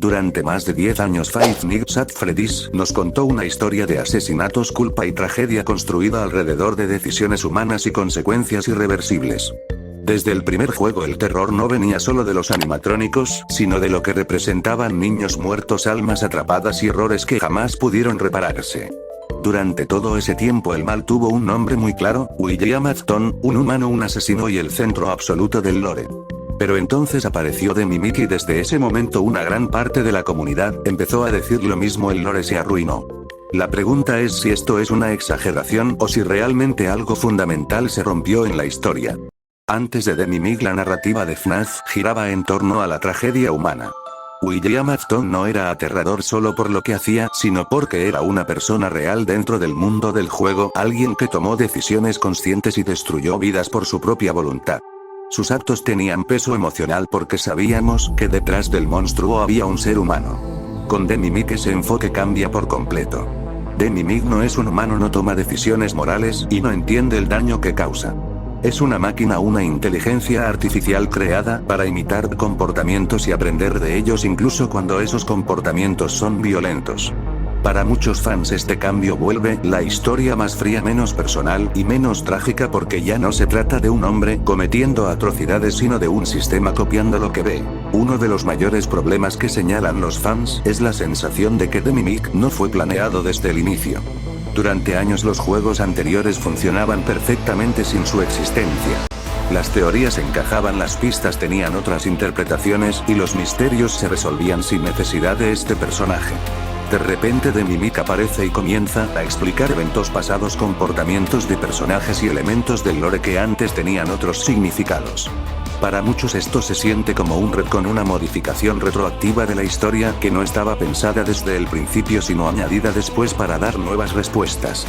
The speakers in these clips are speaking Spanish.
Durante más de 10 años Five Nights at Freddy's nos contó una historia de asesinatos, culpa y tragedia construida alrededor de decisiones humanas y consecuencias irreversibles. Desde el primer juego el terror no venía solo de los animatrónicos, sino de lo que representaban niños muertos, almas atrapadas y errores que jamás pudieron repararse. Durante todo ese tiempo el mal tuvo un nombre muy claro: William Afton, un humano, un asesino y el centro absoluto del lore. Pero entonces apareció The Mimic y desde ese momento una gran parte de la comunidad empezó a decir lo mismo, el lore se arruinó. La pregunta es si esto es una exageración o si realmente algo fundamental se rompió en la historia. Antes de The Mimic la narrativa de FNAF giraba en torno a la tragedia humana. William Afton no era aterrador solo por lo que hacía, sino porque era una persona real dentro del mundo del juego, alguien que tomó decisiones conscientes y destruyó vidas por su propia voluntad. Sus actos tenían peso emocional porque sabíamos que detrás del monstruo había un ser humano. Con The Mimic ese enfoque cambia por completo. The Mimic no es un humano, no toma decisiones morales y no entiende el daño que causa. Es una máquina, una inteligencia artificial creada para imitar comportamientos y aprender de ellos incluso cuando esos comportamientos son violentos. Para muchos fans este cambio vuelve la historia más fría, menos personal y menos trágica, porque ya no se trata de un hombre cometiendo atrocidades sino de un sistema copiando lo que ve. Uno de los mayores problemas que señalan los fans es la sensación de que The Mimic no fue planeado desde el inicio. Durante años los juegos anteriores funcionaban perfectamente sin su existencia. Las teorías encajaban, las pistas tenían otras interpretaciones y los misterios se resolvían sin necesidad de este personaje. De repente The Mimic aparece y comienza a explicar eventos pasados, comportamientos de personajes y elementos del lore que antes tenían otros significados. Para muchos esto se siente como un retcon, una modificación retroactiva de la historia que no estaba pensada desde el principio sino añadida después para dar nuevas respuestas.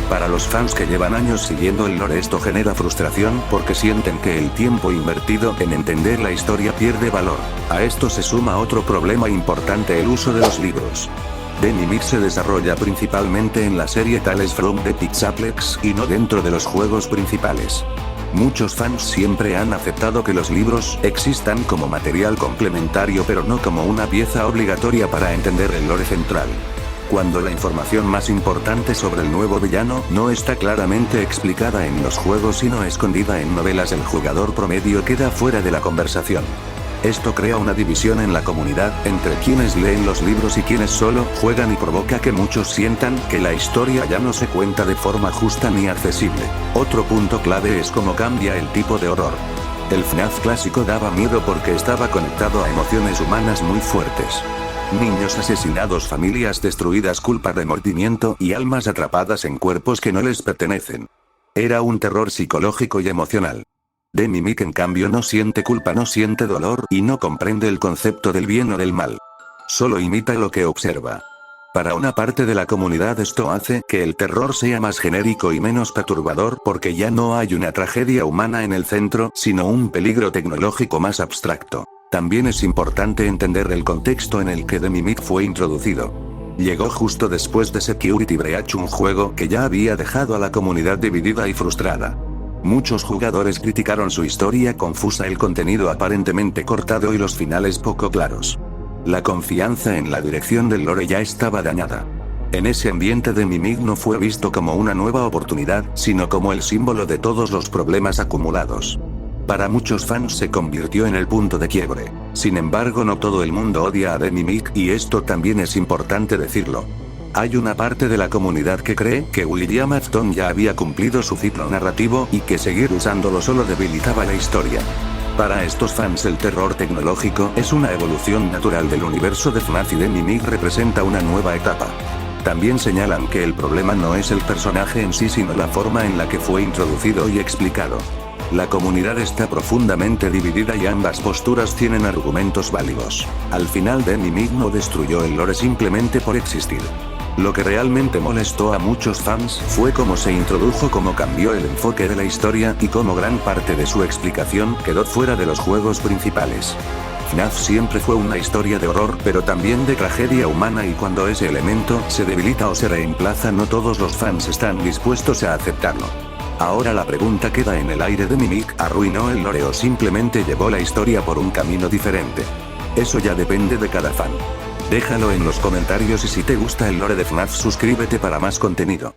Para los fans que llevan años siguiendo el lore esto genera frustración porque sienten que el tiempo invertido en entender la historia pierde valor. A esto se suma otro problema importante: el uso de los libros. The Mimic se desarrolla principalmente en la serie Tales from the Pixaplex y no dentro de los juegos principales. Muchos fans siempre han aceptado que los libros existan como material complementario pero no como una pieza obligatoria para entender el lore central. Cuando la información más importante sobre el nuevo villano no está claramente explicada en los juegos sino escondida en novelas, el jugador promedio queda fuera de la conversación. Esto crea una división en la comunidad entre quienes leen los libros y quienes solo juegan y provoca que muchos sientan que la historia ya no se cuenta de forma justa ni accesible. Otro punto clave es cómo cambia el tipo de horror. El FNAF clásico daba miedo porque estaba conectado a emociones humanas muy fuertes. Niños asesinados, familias destruidas, culpa, remordimiento y almas atrapadas en cuerpos que no les pertenecen. Era un terror psicológico y emocional. The Mimic en cambio no siente culpa, no siente dolor y no comprende el concepto del bien o del mal. Solo imita lo que observa. Para una parte de la comunidad esto hace que el terror sea más genérico y menos perturbador porque ya no hay una tragedia humana en el centro, sino un peligro tecnológico más abstracto. También es importante entender el contexto en el que The Mimic fue introducido. Llegó justo después de Security Breach, un juego que ya había dejado a la comunidad dividida y frustrada. Muchos jugadores criticaron su historia confusa, el contenido aparentemente cortado y los finales poco claros. La confianza en la dirección del lore ya estaba dañada. En ese ambiente The Mimic no fue visto como una nueva oportunidad, sino como el símbolo de todos los problemas acumulados. Para muchos fans se convirtió en el punto de quiebre. Sin embargo, no todo el mundo odia a The Mimic y esto también es importante decirlo. Hay una parte de la comunidad que cree que William Afton ya había cumplido su ciclo narrativo y que seguir usándolo solo debilitaba la historia. Para estos fans el terror tecnológico es una evolución natural del universo de FNAF y The Mimic representa una nueva etapa. También señalan que el problema no es el personaje en sí sino la forma en la que fue introducido y explicado. La comunidad está profundamente dividida y ambas posturas tienen argumentos válidos. Al final The Mimic no destruyó el lore simplemente por existir. Lo que realmente molestó a muchos fans fue cómo se introdujo, cómo cambió el enfoque de la historia y cómo gran parte de su explicación quedó fuera de los juegos principales. FNAF siempre fue una historia de horror pero también de tragedia humana y cuando ese elemento se debilita o se reemplaza no todos los fans están dispuestos a aceptarlo. Ahora la pregunta queda en el aire: ¿The Mimic arruinó el lore o simplemente llevó la historia por un camino diferente? Eso ya depende de cada fan. Déjalo en los comentarios y si te gusta el lore de FNAF suscríbete para más contenido.